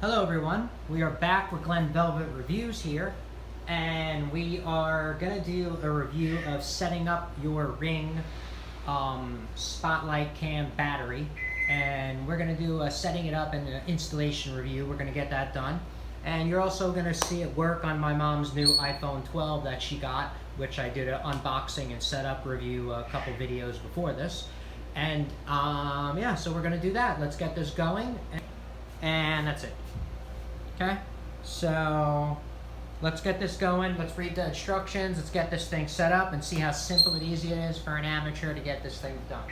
Hello everyone, we are back with Glenn Velvet Reviews here, and we are going to do a review of setting up your Ring Spotlight Cam battery, and we're going to do a setting it up and an installation review. We're going to get that done, and you're also going to see it work on my mom's new iPhone 12 that she got, which I did an unboxing and setup review a couple videos before this, and yeah, so we're going to do that. Let's get this going, and that's it. Okay, so let's get this going. Let's read the instructions. Let's get this thing set up and see how simple and easy it is for an amateur to get this thing done.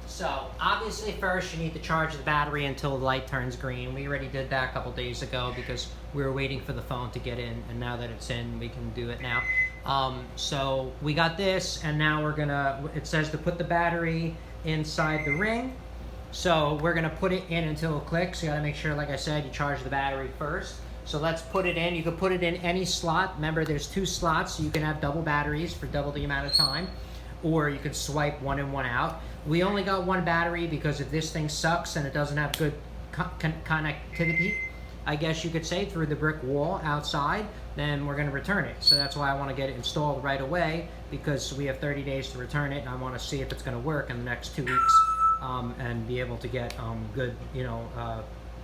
So obviously first you need to charge the battery until the light turns green. We already did that a couple days ago because we were waiting for the phone to get in, and now that it's in, we can do it now. So we got this, and now we're gonna, it says to put the battery inside the Ring. So we're gonna put it in until it clicks. You gotta make sure, like I said, you charge the battery first. So let's put it in. You can put it in any slot. Remember, there's 2 slots, so you can have double batteries for double the amount of time, or you can swipe one in, one out. We only got 1 battery because if this thing sucks and it doesn't have good connectivity, I guess you could say, through the brick wall outside, then we're going to return it. So that's why I want to get it installed right away, because we have 30 days to return it, and I want to see if it's going to work in the next 2 weeks and be able to get good,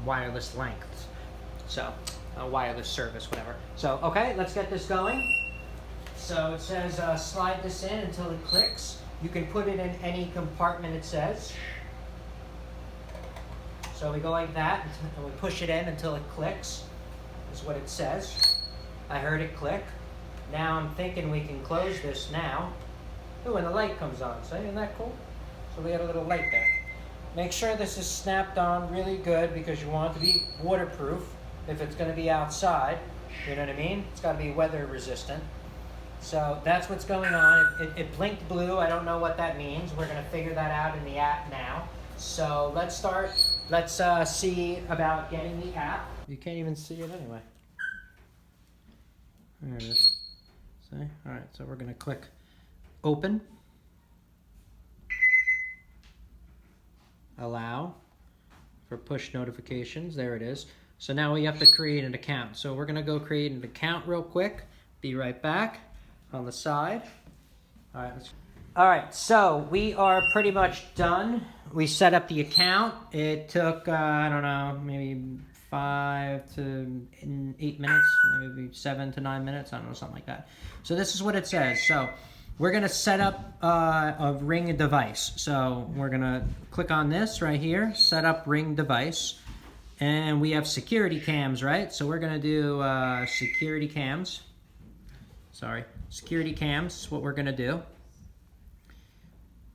wireless lengths. So, wireless service, whatever. So, okay, let's get this going. So it says slide this in until it clicks. You can put it in any compartment, it says. So we go like that, and we push it in until it clicks, is what it says. I heard it click. Now I'm thinking we can close this now. Ooh, and the light comes on, so isn't that cool? So we got a little light there. Make sure this is snapped on really good, because you want it to be waterproof if it's gonna be outside, you know what I mean? It's gotta be weather resistant. So that's what's going on. It blinked blue, I don't know what that means. We're gonna figure that out in the app now. So let's start. Let's see about getting the app. You can't even see it anyway. There it is. See? All right, so we're going to click open. Allow for push notifications. There it is. So now we have to create an account. So we're going to go create an account real quick. Be right back on the side. All right, so we are pretty much done. We set up the account. It took, I don't know, maybe 5 to 8 minutes, maybe 7 to 9 minutes, I don't know, something like that. So this is what it says. So we're gonna set up a Ring device. So we're gonna click on this right here, set up Ring device. And we have security cams, right? So we're gonna do security cams. Security cams is what we're gonna do.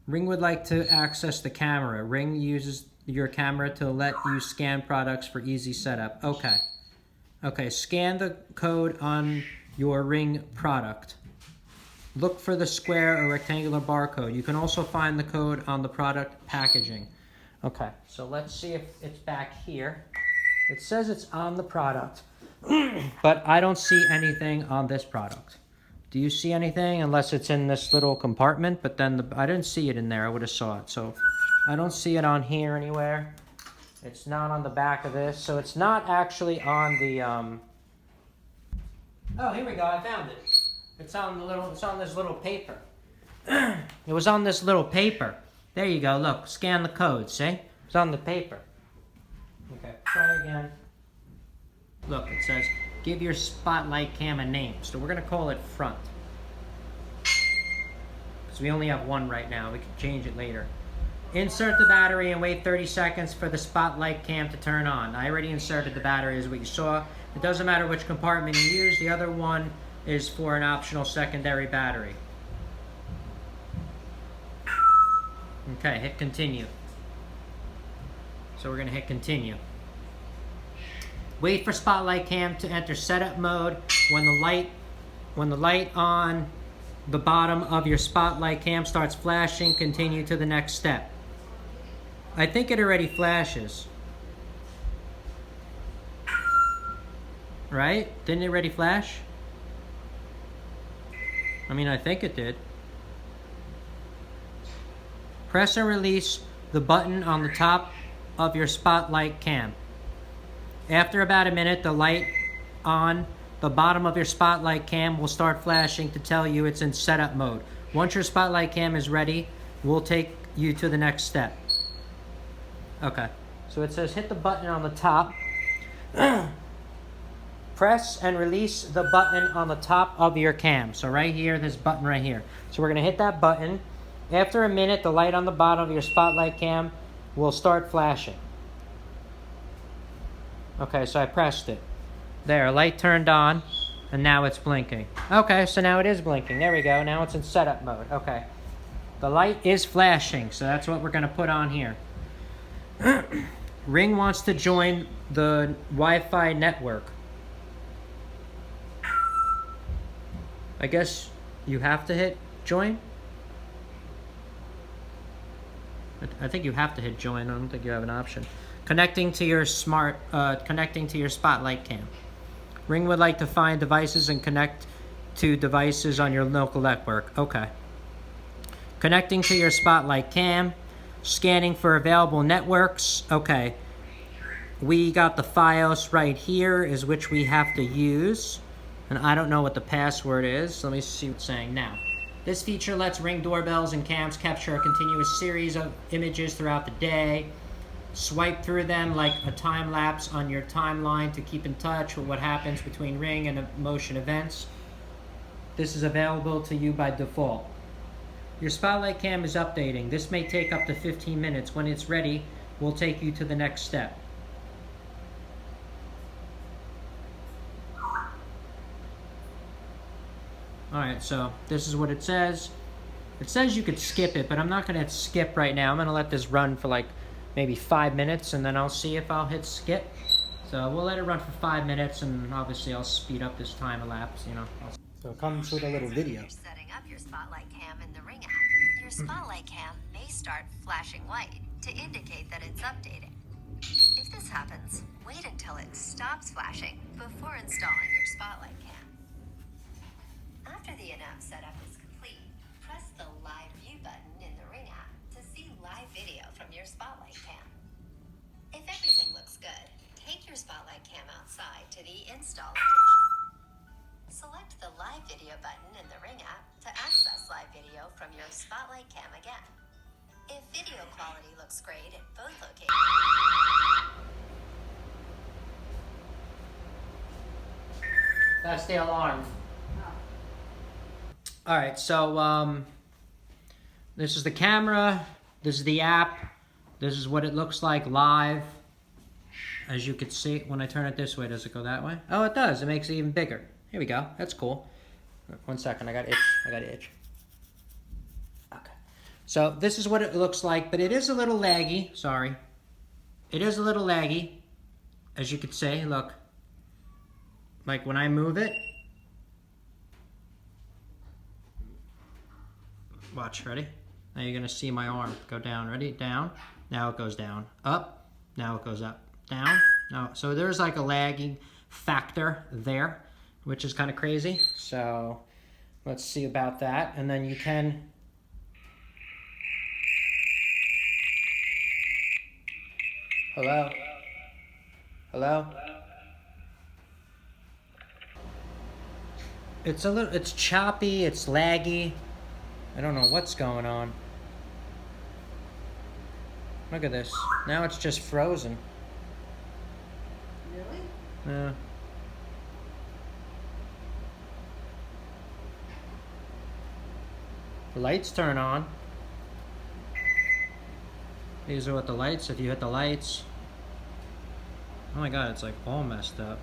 Ring would like to access the camera. Ring uses your camera to let you scan products for easy setup. Okay. Okay, scan the code on your Ring product. Look for the square or rectangular barcode. You can also find the code on the product packaging. Okay, so let's see if it's back here. It says it's on the product, but I don't see anything on this product. Do you see anything? Unless it's in this little compartment, but then I didn't see it in there. I would have saw it. So I don't see it on here anywhere. It's not on the back of this. So it's not actually on the, oh, here we go. I found it. It's on this little paper. It was on this little paper. There you go. Look, scan the code. See? It's on the paper. Okay, try again. Look, it says, give your Spotlight Cam a name. So we're going to call it front. Because we only have 1 right now. We can change it later. Insert the battery and wait 30 seconds for the Spotlight Cam to turn on. I already inserted the battery, as what you saw. It doesn't matter which compartment you use. The other one is for an optional secondary battery. Okay, hit continue. So we're going to hit continue. Wait for Spotlight Cam to enter setup mode. When the light on the bottom of your Spotlight Cam starts flashing, continue to the next step. I think it already flashes. Right? Didn't it already flash? I mean, I think it did. Press and release the button on the top of your spotlight cam. After about a minute, the light on the bottom of your spotlight cam will start flashing to tell you it's in setup mode. Once your spotlight cam is ready, we'll take you to the next step. Okay, so it says hit the button on the top. Press and release the button on the top of your cam. So right here, this button right here. So we're gonna hit that button. After a minute, the light on the bottom of your spotlight cam will start flashing. Okay, so I pressed it. There, light turned on, and now it's blinking. Okay, so now it is blinking. There we go, now it's in setup mode. Okay. The light is flashing, so that's what we're gonna put on here. Ring wants to join the Wi-Fi network. I guess you have to hit join. I think you have to hit join. I don't think you have an option. Connecting to your spotlight cam. Ring would like to find devices and connect to devices on your local network. Okay. Connecting to your spotlight cam. Scanning for available networks. Okay. We got the FiOS right here, is which we have to use. And I don't know what the password is. Let me see what it's saying now. This feature lets Ring doorbells and cams capture a continuous series of images throughout the day. Swipe through them like a time lapse on your timeline to keep in touch with what happens between Ring and motion events. This is available to you by default. Your spotlight cam is updating. This may take up to 15 minutes. When it's ready, we'll take you to the next step. Alright, so this is what it says. It says you could skip it, but I'm not going to skip right now. I'm going to let this run for like maybe 5 minutes, and then I'll see if I'll hit skip. So we'll let it run for 5 minutes, and obviously I'll speed up this time elapse, you know. So it comes with a little video. You're setting up your Spotlight Cam in the Ring app. Your Spotlight Cam may start flashing white to indicate that it's updating. If this happens, wait until it stops flashing before installing your Spotlight Cam. After the in-app setup is complete, press the Live View button in the Ring app to see live video from your Spotlight Cam. If everything looks good, take your Spotlight Cam outside to the install location. Select the Live Video button in the Ring app to access live video from your Spotlight Cam again. If video quality looks great at both locations... That's the alarm. Alright, so this is the camera, this is the app, this is what it looks like live. As you can see, when I turn it this way, does it go that way? Oh, it does. It makes it even bigger. Here we go. That's cool. 1 second, I got itch. Okay. So this is what it looks like, but it is a little laggy. Sorry. It is a little laggy, as you can see. Look. Like when I move it. Watch, ready? Now you're gonna see my arm go down. Ready? Down. Now it goes down. Up. Now it goes up. Down. No. So there's like a lagging factor there, which is kind of crazy. So let's see about that. And then you can hello? Hello? It's choppy, it's laggy. I don't know what's going on. Look at this. Now it's just frozen. Really? Yeah. The lights turn on. These are what the lights, if you hit the lights. Oh my god, it's like all messed up.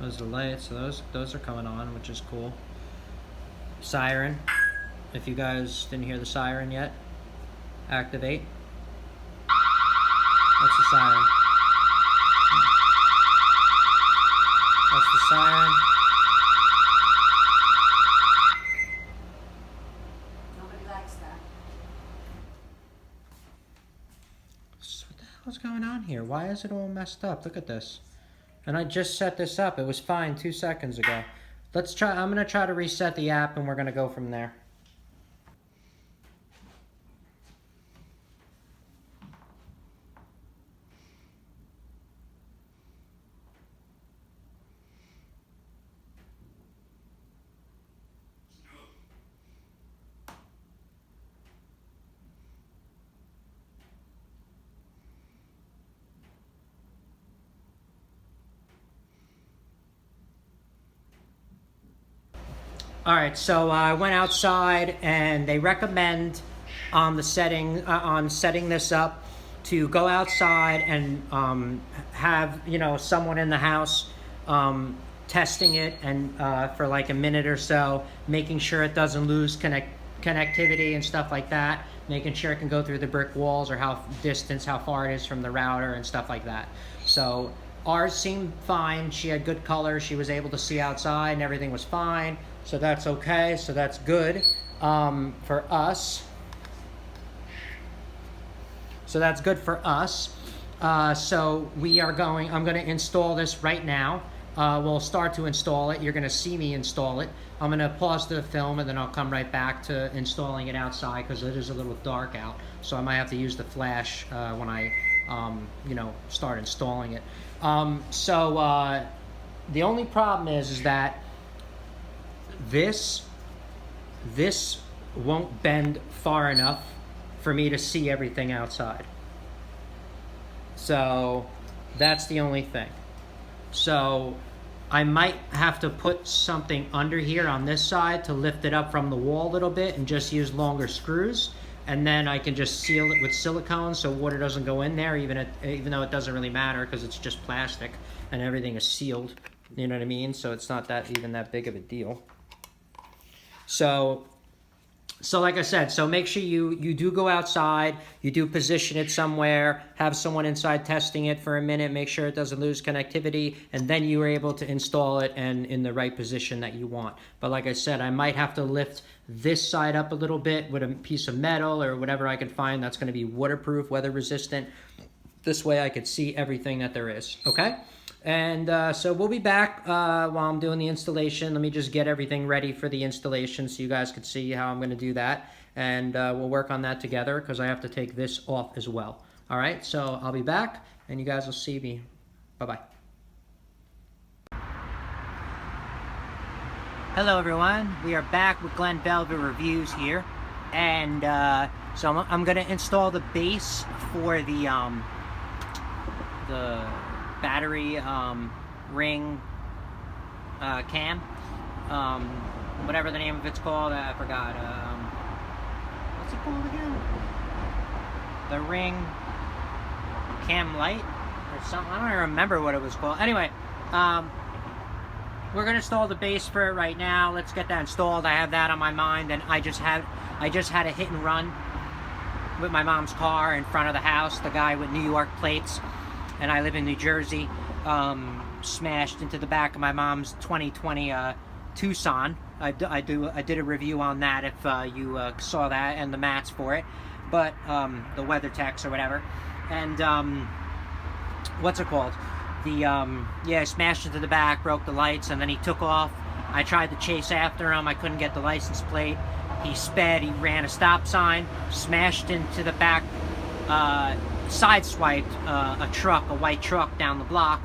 Those are the lights, so those are coming on, which is cool. Siren. If you guys didn't hear the siren yet, activate. That's the siren. That's the siren. Nobody likes that. So what the hell's going on here? Why is it all messed up? Look at this. And I just set this up. It was fine 2 seconds ago. Let's try. I'm gonna try to reset the app, and we're gonna go from there. All right, so I went outside, and they recommend on the setting on setting this up to go outside and have someone in the house testing it and for like a minute or so, making sure it doesn't lose connectivity and stuff like that, making sure it can go through the brick walls or how far it is from the router and stuff like that. So ours seemed fine. She had good color. She was able to see outside and everything was fine. So that's okay. So that's good for us. So that's good for us. So I'm going to install this right now. We'll start to install it. You're going to see me install it. I'm going to pause the film and then I'll come right back to installing it outside because it is a little dark out. So I might have to use the flash when I, start installing it. The only problem is that this won't bend far enough for me to see everything outside. So that's the only thing. So I might have to put something under here on this side to lift it up from the wall a little bit and just use longer screws. And then I can just seal it with silicone so water doesn't go in there, even though it doesn't really matter because it's just plastic and everything is sealed. You know what I mean? So it's not even that big of a deal. So like I said, so make sure you do go outside, you do position it somewhere, have someone inside testing it for a minute, make sure it doesn't lose connectivity, and then you are able to install it and in the right position that you want. But like I said, I might have to lift this side up a little bit with a piece of metal or whatever I can find that's going to be waterproof, weather resistant. This way I could see everything that there is, okay? And so we'll be back while I'm doing the installation. Let me just get everything ready for the installation so you guys can see how I'm going to do that. And we'll work on that together because I have to take this off as well. All right, so I'll be back and you guys will see me. Bye-bye. Hello, everyone. We are back with Glenn Velvet Reviews here. And so I'm going to install the base for the battery ring cam, whatever the name of it's called, I forgot. What's it called again? The ring cam light or something. I don't even remember what it was called. Anyway, we're gonna install the base for it right now. Let's get that installed. I have that on my mind, and I just had a hit and run with my mom's car in front of the house. The guy with New York plates, and I live in New Jersey, smashed into the back of my mom's 2020 Tucson. I did a review on that if you saw that, and the mats for it, but the WeatherTechs or whatever. And what's it called? Yeah, smashed into the back, broke the lights, and then he took off. I tried to chase after him. I couldn't get the license plate. He sped. He ran a stop sign, smashed into the back, sideswiped a white truck down the block,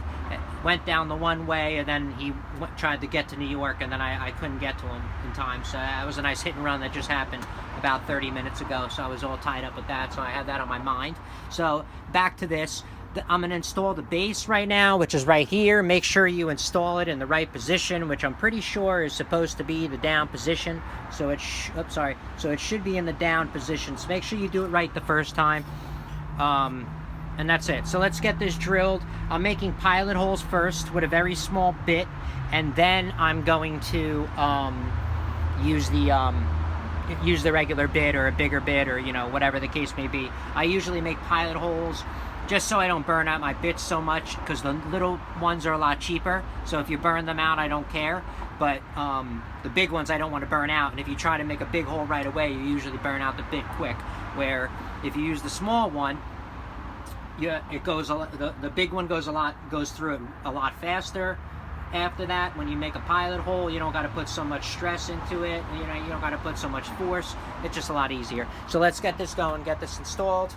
went down the one way, and then he tried to get to New York, and then I couldn't get to him in time. So that was a nice hit and run that just happened about 30 minutes ago. So I was all tied up with that, so I had that on my mind. So back to this. I'm going to install the base right now, which is right here. Make sure you install it in the right position, which I'm pretty sure is supposed to be the down position. So it should be in the down position. So make sure you do it right the first time. And that's it. So let's get this drilled. I'm making pilot holes first with a very small bit, and then I'm going to use the regular bit or a bigger bit, or whatever the case may be. I usually make pilot holes just so I don't burn out my bits so much, because the little ones are a lot cheaper. So if you burn them out, I don't care. But the big ones I don't want to burn out. And if you try to make a big hole right away, you usually burn out the bit quick. Where if you use the small one, it goes the big one goes through it a lot faster. After that, when you make a pilot hole, you don't got to put so much stress into it. You don't got to put so much force. It's just a lot easier. So let's get this going, get this installed.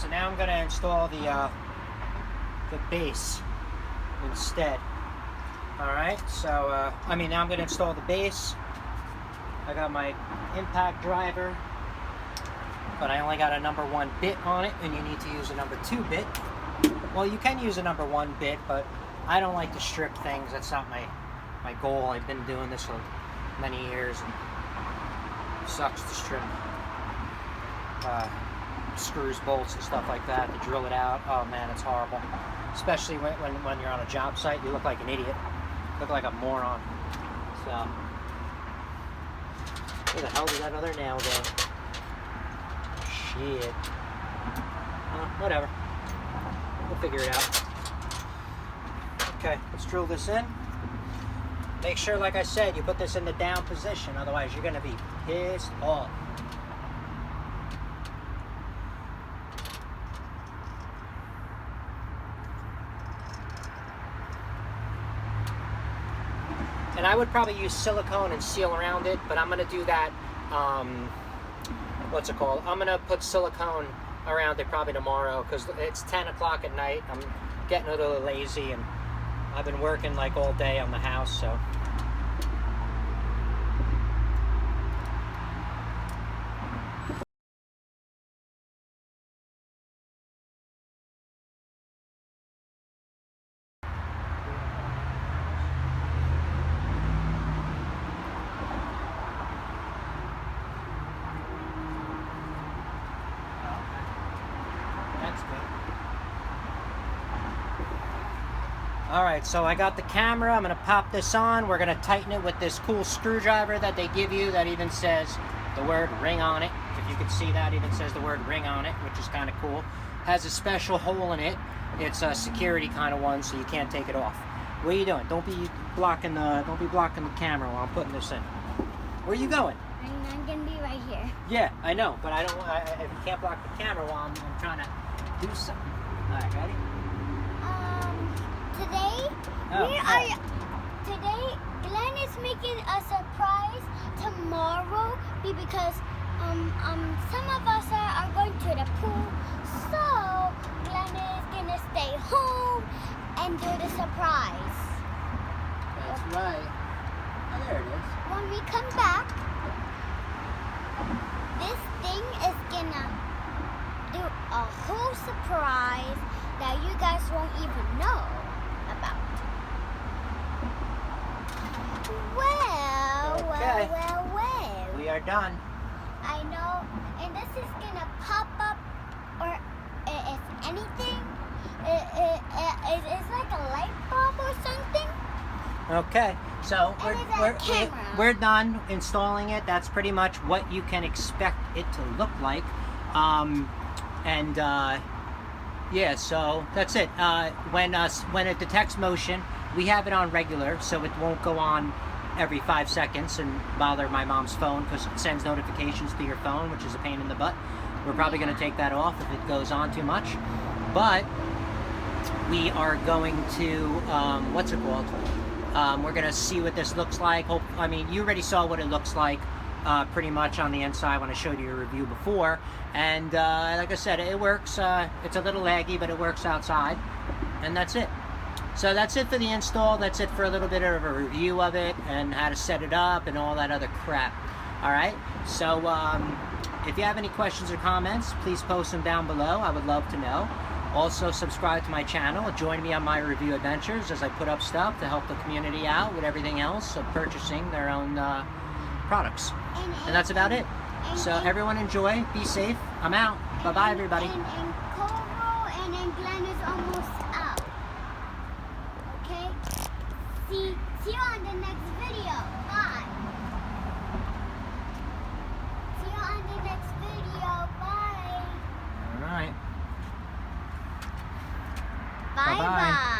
so now I'm gonna install the base instead. All right, so now I'm gonna install the base. I got my impact driver, but I only got a number 1 bit on it, and you need to use a number 2 bit. Well, you can use a number 1 bit, but I don't like to strip things. That's not my goal. I've been doing this for many years, and it sucks to strip screws, bolts, and stuff like that, to drill it out. Oh man, it's horrible. Especially when you're on a job site, you look like an idiot. You look like a moron. So, where the hell did that other nail go? Shit. Whatever. We'll figure it out. Okay, let's drill this in. Make sure, like I said, you put this in the down position, otherwise you're gonna be pissed off. And I would probably use silicone and seal around it, but I'm gonna do that, what's it called? I'm gonna put silicone around it probably tomorrow, because it's 10 o'clock at night. I'm getting a little lazy, and I've been working like all day on the house, so. That's good. Alright, so I got the camera. I'm going to pop this on. We're going to tighten it with this cool screwdriver that they give you that even says the word ring on it. If you can see that, even says the word ring on it, which is kind of cool. Has a special hole in it. It's a security kind of one, so you can't take it off. What are you doing? Don't be blocking the camera while I'm putting this in. Where are you going? I'm gonna be right here. Yeah, I know, but I don't. You can't block the camera while I'm trying to do something. All right, ready? Today, today, Glenn is making a surprise tomorrow because some of us are going to the pool, so Glenn is gonna stay home and do the surprise. That's right. Oh, there it is. When we come back, this thing is gonna do a whole surprise that you guys won't even know about. Okay. Well. We are done. I know, and this is gonna pop up, or if anything, it's like a light bulb or something. Okay, so And we're done installing it. That's pretty much what you can expect it to look like. Yeah, so that's it. When it detects motion, we have it on regular, so it won't go on every 5 seconds and bother my mom's phone, because it sends notifications to your phone, which is a pain in the butt. We're probably going to take that off if it goes on too much. But we are going to, what's it called? We're going to see what this looks like. You already saw what it looks like pretty much on the inside when I showed you a review before. And like I said, it works. It's a little laggy, but it works outside. And that's it. So that's it for the install. That's it for a little bit of a review of it and how to set it up and all that other crap. All right. So if you have any questions or comments, please post them down below. I would love to know. Also, subscribe to my channel. Join me on my review adventures as I put up stuff to help the community out with everything else of purchasing their own products. And that's about it. So everyone enjoy. Be safe. I'm out. Bye-bye, everybody. And Coral and Glenn is almost out. Okay? See you on the next video. Bye. See you on the next video. Bye. All right. Bye-bye.